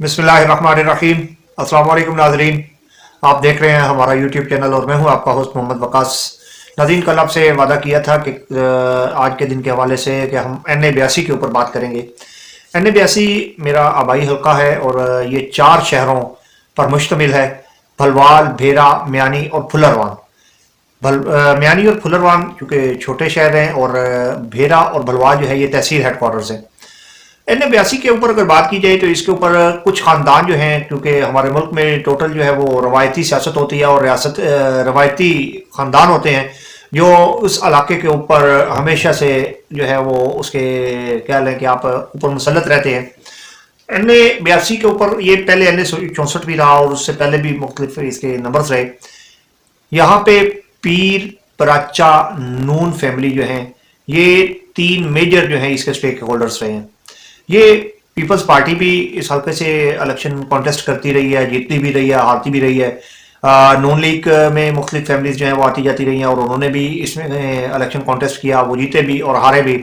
बिस्मिल्लाहिर्रहमानिर्रहीम। अस्सलाम वालेकुम नाजरीन, आप देख रहे हैं हमारा यूट्यूब चैनल और मैं हूं आपका होस्ट मोहम्मद वकास। नाज़रीन, कल आपसे वादा किया था कि आज के दिन के हवाले से कि हम NA 82 के ऊपर बात करेंगे। NA 82 मेरा आबाई हल्का है और ये 4 शहरों पर मुश्तमिल है: भलवाल, भेरा, म्यानी और फुलरवान। म्यानी और फुलरवान चूँकि छोटे शहर हैं और भेरा और भलवाल जो है ये तहसील हेडकोार्टर्स हैं। NA 82 के ऊपर अगर बात की जाए तो इसके ऊपर कुछ ख़ानदान जो हैं, क्योंकि हमारे मुल्क में टोटल जो है वो रवायती सियासत होती है और रियासत रवायती ख़ानदान होते हैं जो उस इलाके के ऊपर हमेशा से जो है वो उसके क्या लें कि आप ऊपर मुसलत रहते हैं। NA 82 के ऊपर ये पहले NA 64 भी रहा और उससे पहले भी मुख्तलिफ इसके नंबर्स रहे। यहाँ पे पीर, पराचा, नून फैमिली जो हैं ये 3 मेजर जो हैं इसके स्टेक होल्डर्स रहे हैं। ये पीपल्स पार्टी भी इस हल्के से इलेक्शन कॉन्टेस्ट करती रही है, जीतती भी रही है, हारती भी रही है। नून लीग में मुख्तलिफ फैमिलीज जो हैं वो आती जाती रही हैं और उन्होंने भी इसमें इलेक्शन कॉन्टेस्ट किया, वो जीते भी और हारे भी।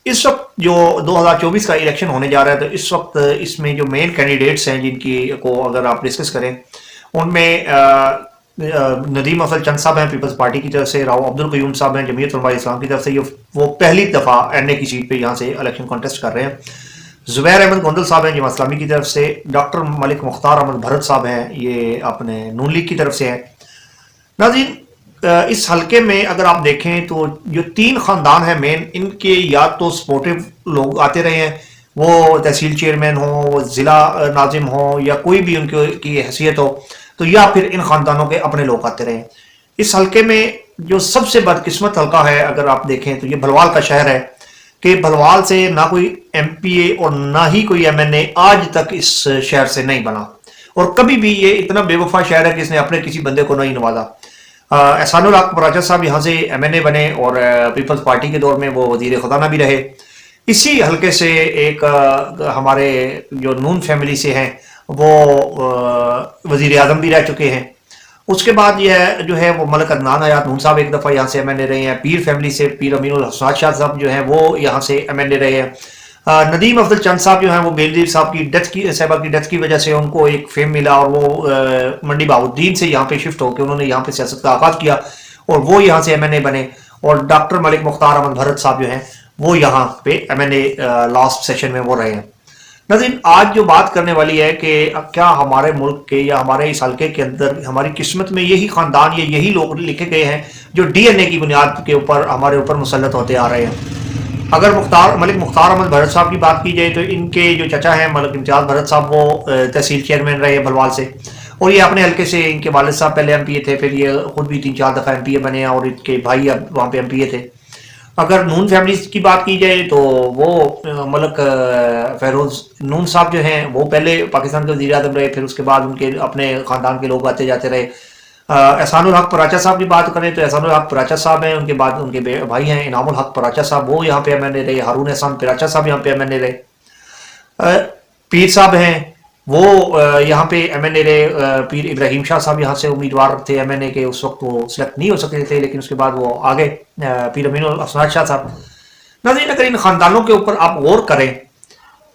इस वक्त जो 2024 का इलेक्शन होने जा रहा है तो इस वक्त इसमें जो मेन कैंडिडेट्स हैं जिनकी को अगर आप डिस्कस करें उनमें नदीम अफजल चंद साहब हैं पीपल्स पार्टी की तरफ से, राव अब्दुल कयूम साहब हैं जमीयत उलमा इस्लाम की तरफ से, ये वो पहली दफ़ा NA की सीट पे यहाँ से इलेक्शन कॉन्टेस्ट कर रहे हैं। जुबैर अहमद गोंदल साहब हैं जमात इस्लामी की तरफ से, डॉक्टर मलिक मुख्तार अहमद भरत साहब हैं ये अपने नून लीग की तरफ से हैं। नाज़रीन, इस हल्के में अगर आप देखें तो जो 3 ख़ानदान हैं मेन, इनके या तो सपोर्टिव लोग आते रहे हैं, वो तहसील चेयरमैन हो, ज़िला नाजिम हो या कोई भी उनकी हैसियत हो, तो या फिर इन ख़ानदानों के अपने लोग आते रहे। इस हल्के में जो सबसे बदकिस्मत हल्का है अगर आप देखें तो ये भलवाल का शहर है कि भलवाल से ना कोई MPA और ना ही कोई MNA आज तक इस शहर से नहीं बना और कभी भी ये इतना बेवफा शहर है कि इसने अपने किसी बंदे को नहीं नवाजा। एहसानुल हक पराचा साहब यहाँ से MNA बने और पीपल्स पार्टी के दौर में वो वजीर खजाना भी रहे। इसी हल्के से एक हमारे जो नून फैमिली से हैं वो वजीर आज़म भी रह चुके हैं। उसके बाद यह जो है वो मलक अदनान हयात नून साहब एक दफ़ा यहाँ से MNA रहे हैं। पीर फैमिली से पीर अमीनुल हसन शाह साहब जो हैं वो यहाँ से MNA रहे हैं। नदीम अफजल चंद साहब जो हैं वो बेनज़ीर साहब की डेथ की वजह से उनको एक फेम मिला और वो मंडी बहाउद्दीन से यहाँ पे शिफ्ट होकर उन्होंने यहाँ पे सियासत का आगाज़ किया और वो यहाँ से MNA बने। और डॉक्टर मलिक मुख्तार अहमद भरत साहब जो हैं वो यहाँ पे MNA लास्ट सेशन में वो रहे हैं। नाज़रीन, आज जो बात करने वाली है कि क्या हमारे मुल्क के या हमारे इस हल्के के अंदर हमारी किस्मत में यही ख़ानदान या यही लोग लिखे गए हैं जो DNA की बुनियाद के ऊपर हमारे ऊपर मुसल्लत होते आ रहे हैं। अगर मलिक मुख्तार अहमद भरत साहब की बात की जाए तो इनके जो चचा हैं मलिक इम्तियाज़ भरत साहब वो तहसील चेयरमैन रहे भलवाल से और ये अपने हल्के से, इनके वालिद साहब पहले MPA थे, फिर ये खुद भी 3-4 दफ़ा MPA बने और इनके भाई अब वहाँ पे MPA थे। अगर नून फैमिली की बात की जाए तो वो मलक फेरोज नून साहब जो हैं वो पहले पाकिस्तान के वज़ीर आज़म रहे, फिर उसके बाद उनके अपने ख़ानदान के लोग आते जाते रहे। एहसानुल हक पराचा साहब की बात करें तो एहसानुल हक पराचा साहब हैं, उनके बाद उनके भाई हैं इनामुल हक पराचा साहब, वो यहाँ पे MNA रहे। हारून एहसान पराचा साहब यहाँ पे MNA रहे। पीर साहब हैं वो यहाँ पे MNA रहे। पीर इब्राहिम शाह साहब यहाँ से उम्मीदवार थे MNA के, उस वक्त वो सिलेक्ट नहीं हो सकते थे लेकिन उसके बाद वो आगे पीर अमीनुल हसन शाह साहब। नाज़रीन, अगर इन ख़ानदानों के ऊपर आप गौर करें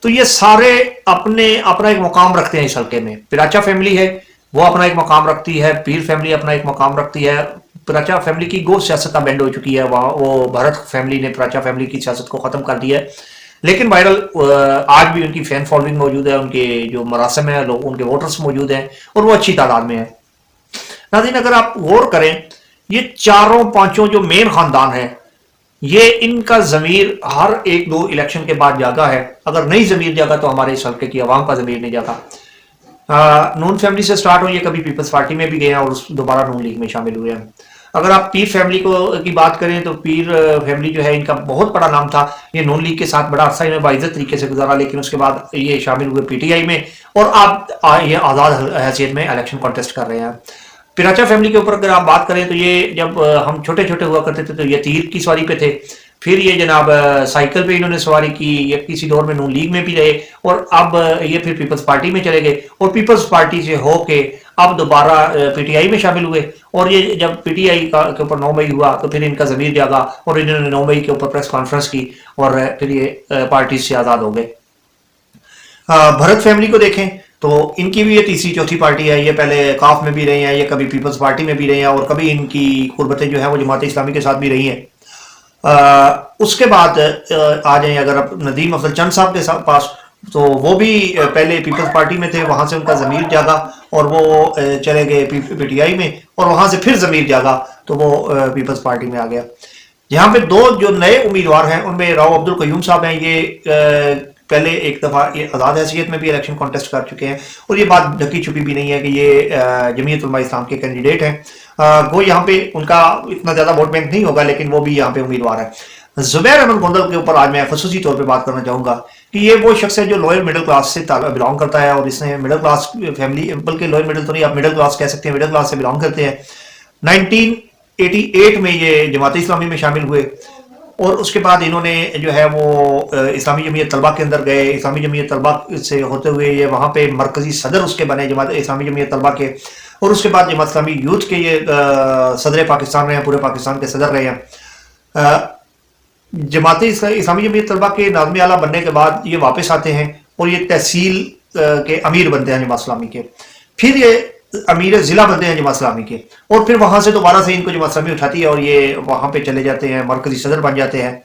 तो ये सारे अपना एक मकाम रखते हैं इस हल्के में। पराचा फैमिली है वो अपना एक मकाम रखती है, पीर फैमिली अपना एक मकाम रखती है। पराचा फैमिली की गो सियासत अब एंड हो चुकी है, वहाँ वो भरत फैमिली ने पराचा फैमिली की सियासत को ख़त्म कर दिया है, लेकिन वायरल आज भी उनकी फैन फॉलोइंग मौजूद है, उनके जो मरासम है लोग उनके वोटर्स मौजूद हैं और वो अच्छी तादाद में है। नाज़रीन, अगर आप गौर करें ये 4-5 जो मेन ख़ानदान हैं ये इनका ज़मीर हर 1-2 इलेक्शन के बाद जागा है। अगर नहीं ज़मीर जागा तो हमारे इस हल्के की आवाम का ज़मीर नहीं जागा। नून फैमिली से स्टार्ट हुई है, कभी पीपल्स पार्टी में भी गए हैं और दोबारा नून लीग में शामिल हुए हैं। अगर आप पीर फैमिली की बात करें तो पीर फैमिली जो है इनका बहुत बड़ा नाम था, ये नून लीग के साथ बड़ा अरसा इन्होंने बाइज्जत तरीके से गुजारा, लेकिन उसके बाद ये शामिल हुए PTI में और आप ये आज़ाद हैसियत में इलेक्शन कॉन्टेस्ट कर रहे हैं। पराचा फैमिली के ऊपर अगर आप बात करें तो ये जब हम छोटे छोटे हुआ करते थे तो ये तीर की सवारी पे थे, फिर ये जनाब साइकिल पे इन्होंने सवारी की, ये किसी दौर में नून लीग में भी रहे और अब ये फिर पीपल्स पार्टी में चले गए और पीपल्स पार्टी से होके अब दोबारा PTI में शामिल हुए और ये जब PTI के ऊपर 9 मई हुआ तो फिर इनका ज़मीर जागा और इन्होंने 9 मई के ऊपर प्रेस कॉन्फ्रेंस की और फिर ये पार्टी से आज़ाद हो गए। भरत फैमिली को देखें तो इनकी भी ये तीसरी चौथी पार्टी है। ये पहले काफ में भी रहे हैं, ये कभी पीपल्स पार्टी में भी रहे हैं, और कभी इनकी कुर्बतें जो है वो जमात इस्लामी के साथ भी रही हैं। उसके बाद आ जाएं अगर आप नदीम अफजल चंद साहब के पास, तो वो भी पहले पीपल्स पार्टी में थे, वहां से उनका ज़मीर जागा और वो चले गए पीटीआई में, और वहां से फिर ज़मीर जागा तो वो पीपल्स पार्टी में आ गया। यहाँ पे दो जो नए उम्मीदवार हैं उनमें राव अब्दुल कयूम साहब हैं। ये पहले एक दफ़ा ये आज़ाद हैसियत में भी इलेक्शन कॉन्टेस्ट कर चुके हैं, और ये बात ढकी छुपी भी नहीं है कि ये जमीयत उलमा इस्लाम के कैंडिडेट हैं। वो यहाँ पे उनका इतना ज़्यादा वोट बैंक नहीं होगा, लेकिन वो भी यहाँ पे उम्मीदवार है। ज़ुबैर अहमद गोंदल के ऊपर आज मैं खसूसी तौर पे बात करना चाहूँगा कि ये वो शख्स है जो लोअर मिडिल क्लास से बिलोंग करता है, और इसने मिडिल क्लास फैमिली, बल्कि लोअर मिडिल तो नहीं, आप मिडिल क्लास कह सकते हैं, मिडिल क्लास से बिलोंग करते हैं। 1988 में ये जमात इस्लामी में शामिल हुए, और उसके बाद इन्होंने जो है वो इस्लामी जमीयत तलबा के अंदर गए। इस्लामी जमीयत तलबा से होते हुए ये वहाँ पे मरकजी सदर उसके बने जमात इस्लामी जमीयत तलबा के, और उसके बाद जमात इस्लामी यूथ के ये सदर पाकिस्तान रहे हैं, पूरे पाकिस्तान के सदर रहे हैं। जमात इस्लामी जमीयत तलबा के नाज़िम आला बनने के बाद ये वापस आते हैं और ये तहसील के अमीर बनते हैं जमात इस्लामी के, फिर ये अमीर ज़िला बनते हैं जमात इस्लामी के, और फिर वहाँ से दोबारा से इनको जमात इस्लामी उठाती है और ये वहाँ पे चले जाते हैं, मरकजी सदर बन जाते हैं।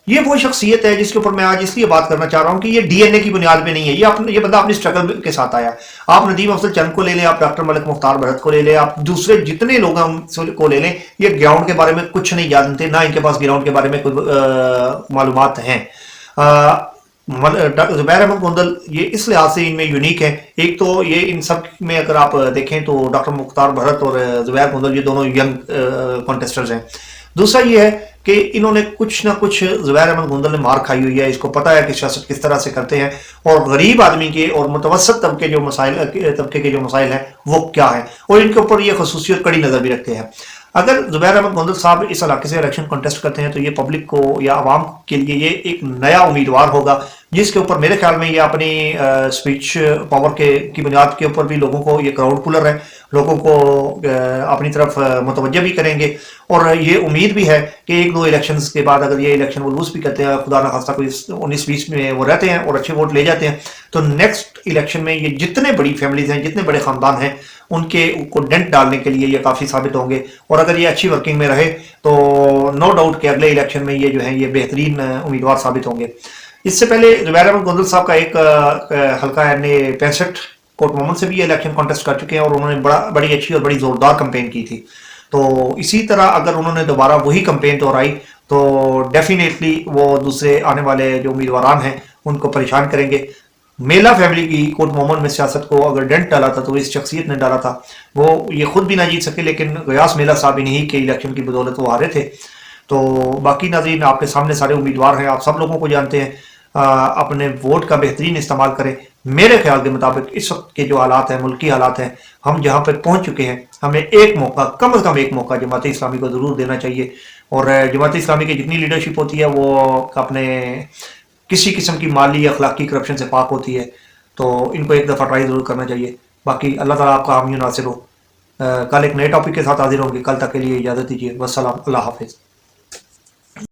ये वो शख्सियत है जिसके ऊपर मैं आज इसलिए बात करना चाह रहा हूँ कि ये डीएनए की बुनियाद पे नहीं है। ये बंदा अपनी स्ट्रगल के साथ आया। आप नदीम अफजल चंद को ले लें, आप डॉक्टर मलिक मुख्तार भरत को ले लें, आप दूसरे जितने लोगों को ले लें, ये ग्राउंड के बारे में कुछ नहीं जानते, ना इनके पास ग्राउंड के बारे में कोई मालूमात हैं। ज़ुबैर अहमद गोंदल ये इस लिहाज से इनमें यूनिक है। एक तो ये इन सब में अगर आप देखें तो डॉक्टर मुख्तार भरत और ज़ुबैर गोंदल ये दोनों यंग कॉन्टेस्टर्स हैं। दूसरा ये है कि इन्होंने कुछ ना कुछ, ज़ुबैर अहमद गोंदल ने मार खाई हुई है, इसको पता है कि सियासत किस तरह से करते हैं, और गरीब आदमी के और मुतवसत तबके के जो मसाइल हैं वो क्या हैं, और इनके ऊपर ये खसूसियत कड़ी नज़र भी रखते हैं। अगर ज़ुबैर अहमद गोंदल साहब इस इलाके से इलेक्शन कॉन्टेस्ट करते हैं तो ये पब्लिक को या आवाम के लिए ये एक नया उम्मीदवार होगा, जिसके ऊपर मेरे ख्याल में ये अपनी स्पीच पावर की बुनियाद के ऊपर भी लोगों को, ये क्राउड पुलर है, लोगों को अपनी तरफ मुतवज्जह भी करेंगे। और ये उम्मीद भी है कि एक दो इलेक्शंस के बाद अगर ये इलेक्शन वो लूज भी करते हैं, खुदा न खास्ता कोई 19-20 में वो रहते हैं और अच्छे वोट ले जाते हैं, तो नेक्स्ट इलेक्शन में ये जितने बड़ी फैमिलीज हैं, जितने बड़े ख़ानदान हैं, उनके को डेंट डालने के लिए ये काफ़ी साबित होंगे। और अगर ये अच्छी वर्किंग में रहे तो नो डाउट कि अगले इलेक्शन में ये जो है ये बेहतरीन उम्मीदवार साबित होंगे। इससे पहले ज़ुबैर अहमद गोंदल साहब का एक हल्का है 65 कोट मोहम्मद से भी ये इलेक्शन कॉन्टेस्ट कर चुके हैं, और उन्होंने बड़ी अच्छी और बड़ी ज़ोरदार कंपेन की थी। तो इसी तरह अगर उन्होंने दोबारा वही कंपेन दोहराई तो डेफिनेटली वो दूसरे आने वाले जो उम्मीदवार हैं उनको परेशान करेंगे। मेला फैमिली की कोट मोहम्मद में सियासत को अगर डेंट डाला था तो इस शख्सियत ने डाला था। वो ये खुद भी ना जीत सके, लेकिन गयास मेला साहब इन्हीं के इलेक्शन की बदौलत वो हारे थे। तो बाकी नाज़रीन आपके सामने सारे उम्मीदवार हैं, आप सब लोगों को जानते हैं। अपने वोट का बेहतरीन इस्तेमाल करें। मेरे ख्याल के मुताबिक इस वक्त के जो हालात हैं, मुल्की हालात हैं, हम जहाँ पर पहुँच चुके हैं, हमें एक मौका, कम से कम एक मौका जमात इस्लामी को ज़रूर देना चाहिए। और जमात इस्लामी की जितनी लीडरशिप होती है वो अपने किसी किस्म की माली या अखलाकी करप्शन से पाक होती है, तो इनको एक दफ़ा ट्राई ज़रूर करना चाहिए। बाकी अल्लाह ताला आपका हामी नासिर हो। कल एक नए टॉपिक के साथ हाजिर होंगे। कल तक के लिए इजाज़त दीजिए। वस्सलाम, अल्लाह हाफिज़।